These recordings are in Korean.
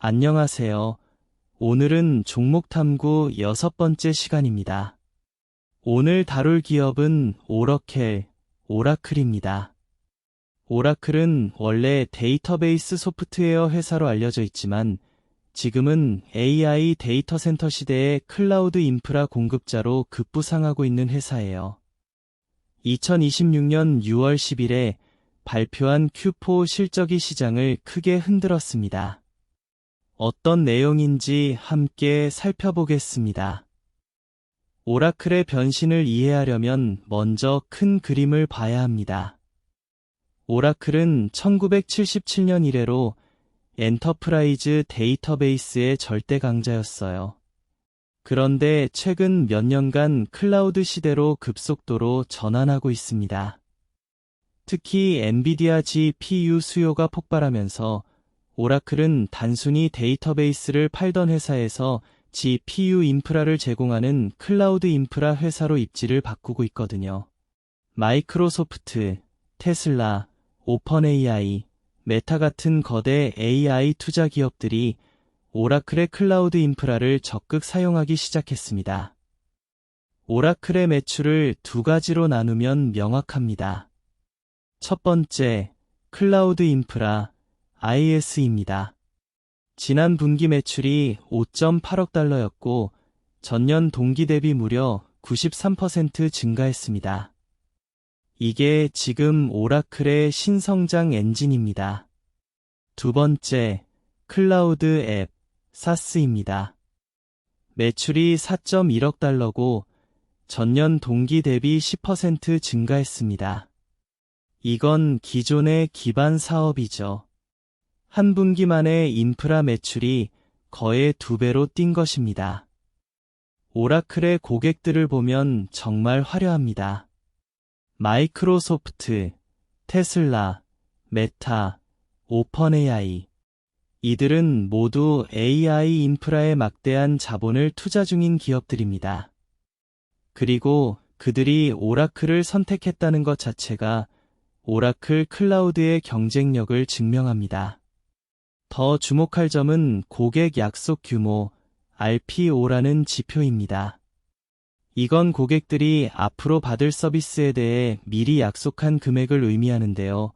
안녕하세요. 오늘은 종목 탐구 6번째 시간입니다. 오늘 다룰 기업은 오라클입니다. 오라클은 원래 데이터베이스 소프트웨어 회사로 알려져 있지만 지금은 AI 데이터 센터 시대의 클라우드 인프라 공급자로 급부상하고 있는 회사예요. 2026년 6월 10일에 발표한 Q4 실적이 시장을 크게 흔들었습니다. 어떤 내용인지 함께 살펴보겠습니다. 오라클의 변신을 이해하려면 먼저 큰 그림을 봐야 합니다. 오라클은 1977년 이래로 엔터프라이즈 데이터베이스의 절대 강자였어요. 그런데 최근 몇 년간 클라우드 시대로 급속도로 전환하고 있습니다. 특히 엔비디아 GPU 수요가 폭발하면서 오라클은 단순히 데이터베이스를 팔던 회사에서 GPU 인프라를 제공하는 클라우드 인프라 회사로 입지를 바꾸고 있거든요. 마이크로소프트, 테슬라, 오펀AI, 메타 같은 거대 AI 투자 기업들이 오라클의 클라우드 인프라를 적극 사용하기 시작했습니다. 오라클의 매출을 두 가지로 나누면 명확합니다. 첫 번째, 클라우드 인프라, IS입니다. 지난 분기 매출이 5.8억 달러였고 전년 동기 대비 무려 93% 증가했습니다. 이게 지금 오라클의 신성장 엔진입니다. 두 번째, 클라우드 앱, SaaS입니다. 매출이 4.1억 달러고 전년 동기 대비 10% 증가했습니다. 이건 기존의 기반 사업이죠. 한 분기 만에 인프라 매출이 거의 2배로 뛴 것입니다. 오라클의 고객들을 보면 정말 화려합니다. 마이크로소프트, 테슬라, 메타, 오펀AI. 이들은 모두 AI 인프라에 막대한 자본을 투자 중인 기업들입니다. 그리고 그들이 오라클을 선택했다는 것 자체가 오라클 클라우드의 경쟁력을 증명합니다. 더 주목할 점은 고객 약속 규모, RPO라는 지표입니다. 이건 고객들이 앞으로 받을 서비스에 대해 미리 약속한 금액을 의미하는데요.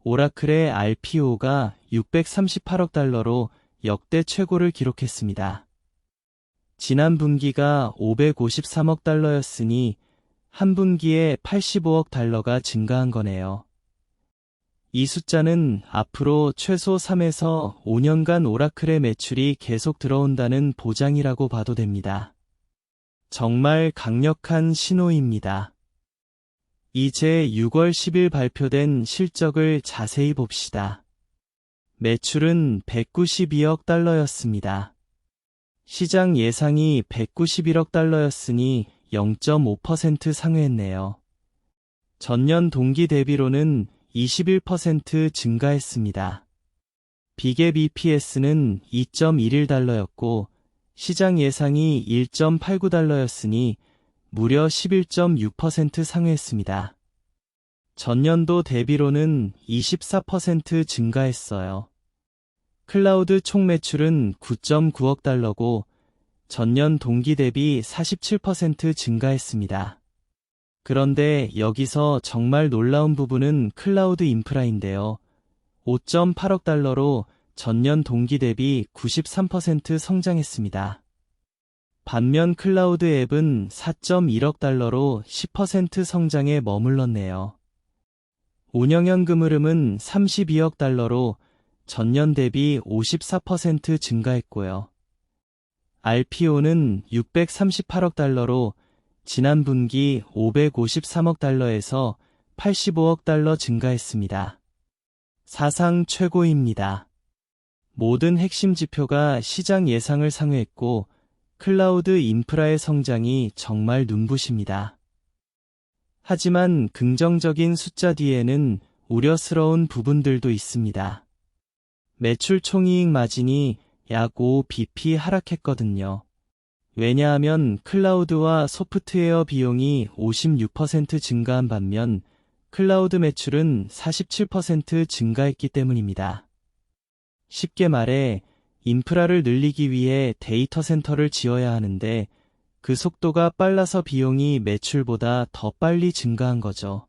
오라클의 RPO가 638억 달러로 역대 최고를 기록했습니다. 지난 분기가 553억 달러였으니 한 분기에 85억 달러가 증가한 거네요. 이 숫자는 앞으로 최소 3에서 5년간 오라클의 매출이 계속 들어온다는 보장이라고 봐도 됩니다. 정말 강력한 신호입니다. 이제 6월 10일 발표된 실적을 자세히 봅시다. 매출은 192억 달러였습니다. 시장 예상이 191억 달러였으니 0.5% 상회했네요. 전년 동기 대비로는 21% 증가했습니다. 비갭 EPS는 2.11달러였고 시장 예상이 1.89달러였으니 무려 11.6% 상회했습니다. 전년도 대비로는 24% 증가했어요. 클라우드 총 매출은 9.9억 달러고 전년 동기 대비 47% 증가했습니다. 그런데 여기서 정말 놀라운 부분은 클라우드 인프라인데요. 5.8억 달러로 전년 동기 대비 93% 성장했습니다. 반면 클라우드 앱은 4.1억 달러로 10% 성장에 머물렀네요. 운영연금 흐름은 32억 달러로 전년 대비 54% 증가했고요. RPO는 638억 달러로 지난 분기 553억 달러에서 85억 달러 증가했습니다. 사상 최고입니다. 모든 핵심 지표가 시장 예상을 상회했고 클라우드 인프라의 성장이 정말 눈부십니다. 하지만 긍정적인 숫자 뒤에는 우려스러운 부분들도 있습니다. 매출 총이익 마진이 약 5bp 하락했거든요. 왜냐하면 클라우드와 소프트웨어 비용이 56% 증가한 반면 클라우드 매출은 47% 증가했기 때문입니다. 쉽게 말해 인프라를 늘리기 위해 데이터 센터를 지어야 하는데 그 속도가 빨라서 비용이 매출보다 더 빨리 증가한 거죠.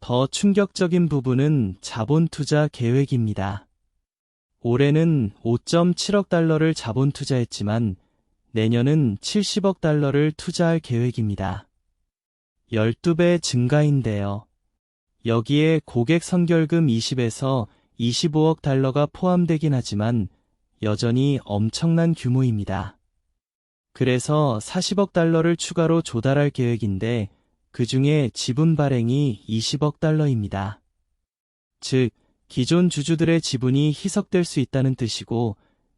더 충격적인 부분은 자본 투자 계획입니다. 올해는 5.7억 달러를 자본 투자했지만 내년은 70억 달러를 투자할 계획입니다. 12배 증가인데요. 여기에 고객 선결금 20에서 25억 달러가 포함되긴 하지만 여전히 엄청난 규모입니다. 그래서 40억 달러를 추가로 조달할 계획인데 그 중에 지분 발행이 20억 달러입니다. 즉, 기존 주주들의 지분이 희석될 수 있다는 뜻이고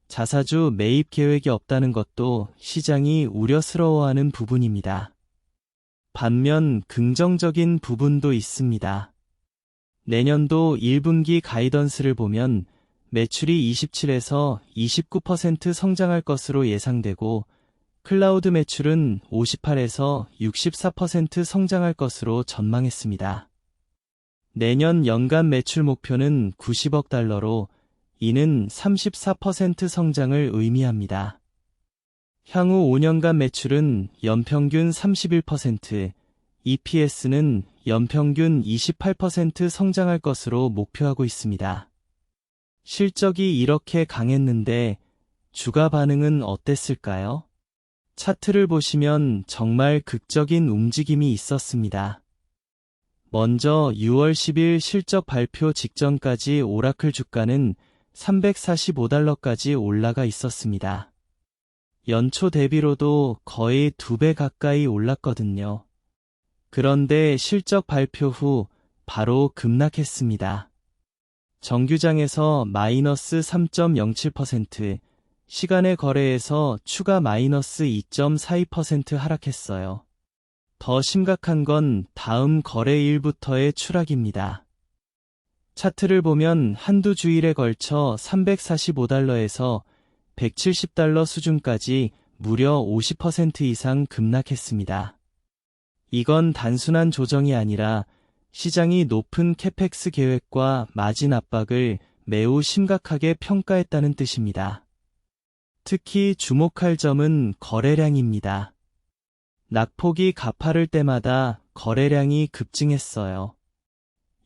자사주 매입 계획이 없다는 것도 시장이 우려스러워하는 부분입니다. 반면 긍정적인 부분도 있습니다. 내년도 1분기 가이던스를 보면 매출이 27에서 29% 성장할 것으로 예상되고 클라우드 매출은 58에서 64% 성장할 것으로 전망했습니다. 내년 연간 매출 목표는 90억 달러로 이는 34% 성장을 의미합니다. 향후 5년간 매출은 연평균 31%, EPS는 연평균 28% 성장할 것으로 목표하고 있습니다. 실적이 이렇게 강했는데 주가 반응은 어땠을까요? 차트를 보시면 정말 극적인 움직임이 있었습니다. 먼저 6월 10일 실적 발표 직전까지 오라클 주가는 345달러까지 올라가 있었습니다. 연초 대비로도 거의 2배 가까이 올랐거든요. 그런데 실적 발표 후 바로 급락했습니다. 정규장에서 마이너스 3.07%, 시간의 거래에서 추가 마이너스 2.42% 하락했어요. 더 심각한 건 다음 거래일부터의 추락입니다. 차트를 보면 한두 주일에 걸쳐 345달러에서 170달러 수준까지 무려 50% 이상 급락했습니다. 이건 단순한 조정이 아니라 시장이 높은 캐펙스 계획과 마진 압박을 매우 심각하게 평가했다는 뜻입니다. 특히 주목할 점은 거래량입니다. 낙폭이 가파를 때마다 거래량이 급증했어요.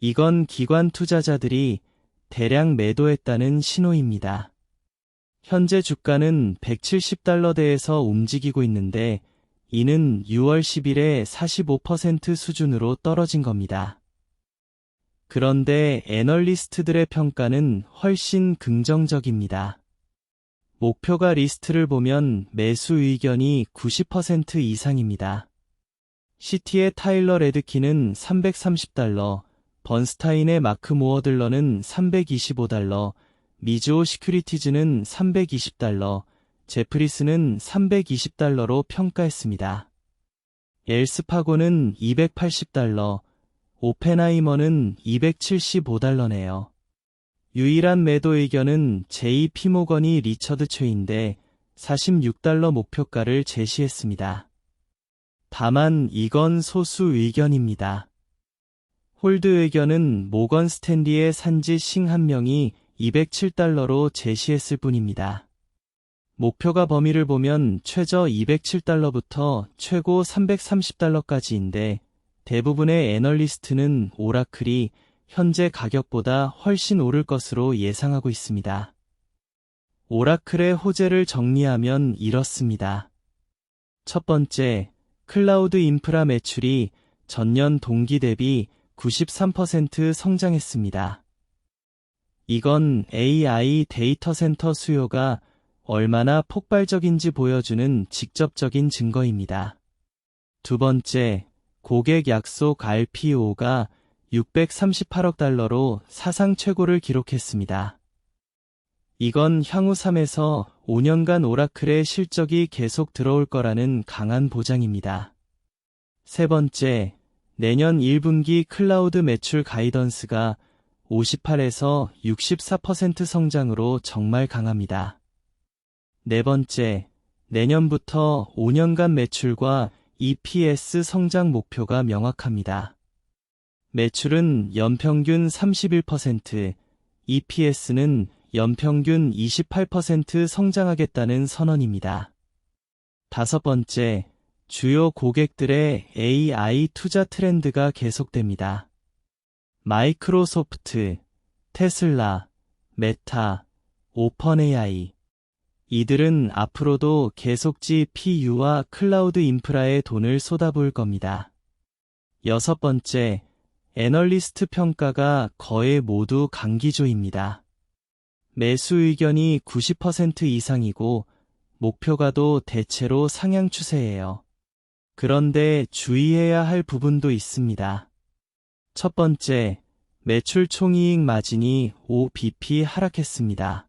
이건 기관 투자자들이 대량 매도했다는 신호입니다. 현재 주가는 170달러대에서 움직이고 있는데 이는 6월 10일에 45% 수준으로 떨어진 겁니다. 그런데 애널리스트들의 평가는 훨씬 긍정적입니다. 목표가 리스트를 보면 매수 의견이 90% 이상입니다. 시티의 타일러 레드키는 330달러, 번스타인의 마크 모어들러는 325달러, 미즈오 시큐리티즈는 320달러, 제프리스는 320달러로 평가했습니다. 엘스파고는 280달러, 오펜하이머는 275달러네요. 유일한 매도 의견은 JP모건이 리처드 최인데 46달러 목표가를 제시했습니다. 다만 이건 소수 의견입니다. 홀드 의견은 모건 스탠리의 산지 싱 한 명이 207달러로 제시했을 뿐입니다. 목표가 범위를 보면 최저 207달러부터 최고 330달러까지인데 대부분의 애널리스트는 오라클이 현재 가격보다 훨씬 오를 것으로 예상하고 있습니다. 오라클의 호재를 정리하면 이렇습니다. 첫 번째, 클라우드 인프라 매출이 전년 동기 대비 93% 성장했습니다. 이건 AI 데이터 센터 수요가 얼마나 폭발적인지 보여주는 직접적인 증거입니다. 두 번째, 고객 약속 RPO가 638억 달러로 사상 최고를 기록했습니다. 이건 향후 3에서 5년간 오라클의 실적이 계속 들어올 거라는 강한 보장입니다. 세 번째, 내년 1분기 클라우드 매출 가이던스가 58에서 64% 성장으로 정말 강합니다. 네 번째, 내년부터 5년간 매출과 EPS 성장 목표가 명확합니다. 매출은 연평균 31%, EPS는 연평균 28% 성장하겠다는 선언입니다. 다섯 번째, 주요 고객들의 AI 투자 트렌드가 계속됩니다. 마이크로소프트, 테슬라, 메타, 오펀AI. 이들은 앞으로도 계속 GPU와 클라우드 인프라에 돈을 쏟아부을 겁니다. 여섯 번째, 애널리스트 평가가 거의 모두 강기조입니다. 매수 의견이 90% 이상이고 목표가도 대체로 상향 추세예요. 그런데 주의해야 할 부분도 있습니다. 첫 번째, 매출 총이익 마진이 5bp 하락했습니다.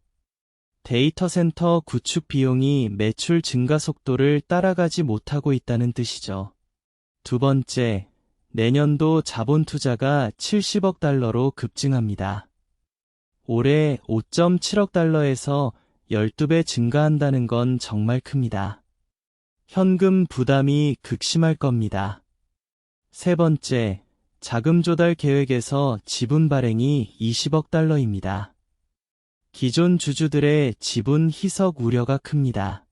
데이터 센터 구축 비용이 매출 증가 속도를 따라가지 못하고 있다는 뜻이죠. 두 번째, 내년도 자본 투자가 70억 달러로 급증합니다. 올해 5.7억 달러에서 12배 증가한다는 건 정말 큽니다. 현금 부담이 극심할 겁니다. 세 번째, 자금 조달 계획에서 지분 발행이 20억 달러입니다. 기존 주주들의 지분 희석 우려가 큽니다.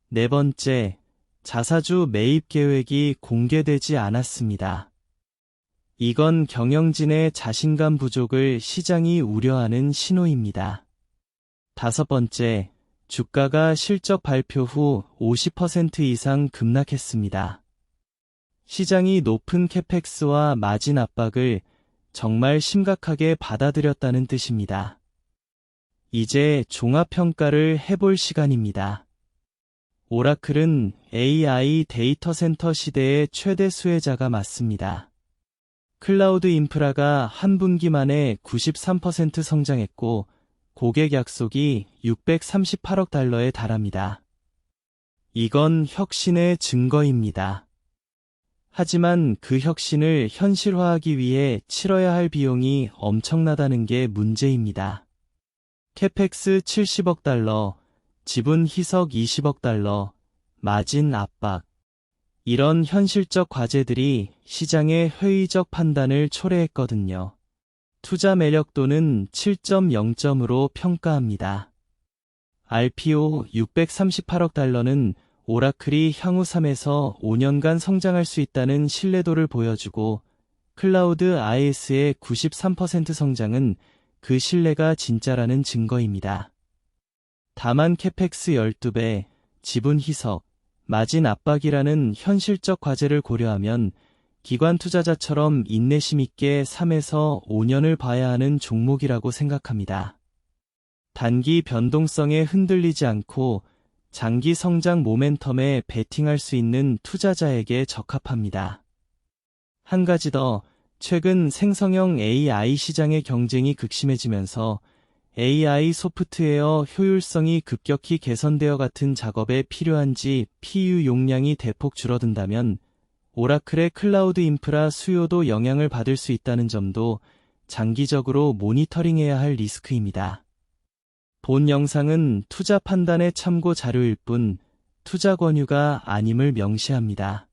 네 번째, 자사주 매입 계획이 공개되지 않았습니다. 이건 경영진의 자신감 부족을 시장이 우려하는 신호입니다. 다섯 번째, 주가가 실적 발표 후 50% 이상 급락했습니다. 시장이 높은 캐펙스와 마진 압박을 정말 심각하게 받아들였다는 뜻입니다. 이제 종합평가를 해볼 시간입니다. 오라클은 AI 데이터 센터 시대의 최대 수혜자가 맞습니다. 클라우드 인프라가 한 분기 만에 93% 성장했고 고객 약속이 638억 달러에 달합니다. 이건 혁신의 증거입니다. 하지만 그 혁신을 현실화하기 위해 치러야 할 비용이 엄청나다는 게 문제입니다. 캐펙스 70억 달러, 지분 희석 20억 달러, 마진 압박. 이런 현실적 과제들이 시장의 회의적 판단을 초래했거든요. 투자 매력도는 7.0점으로 평가합니다. RPO 638억 달러는 오라클이 향후 3에서 5년간 성장할 수 있다는 신뢰도를 보여주고 클라우드 IS의 93% 성장은 그 신뢰가 진짜라는 증거입니다. 다만 캐펙스 12배, 지분 희석, 마진 압박이라는 현실적 과제를 고려하면 기관 투자자처럼 인내심 있게 3에서 5년을 봐야 하는 종목이라고 생각합니다. 단기 변동성에 흔들리지 않고 장기 성장 모멘텀에 베팅할 수 있는 투자자에게 적합합니다. 한 가지 더, 최근 생성형 AI 시장의 경쟁이 극심해지면서 AI 소프트웨어 효율성이 급격히 개선되어 같은 작업에 필요한 GPU 용량이 대폭 줄어든다면 오라클의 클라우드 인프라 수요도 영향을 받을 수 있다는 점도 장기적으로 모니터링해야 할 리스크입니다. 본 영상은 투자 판단의 참고 자료일 뿐 투자 권유가 아님을 명시합니다.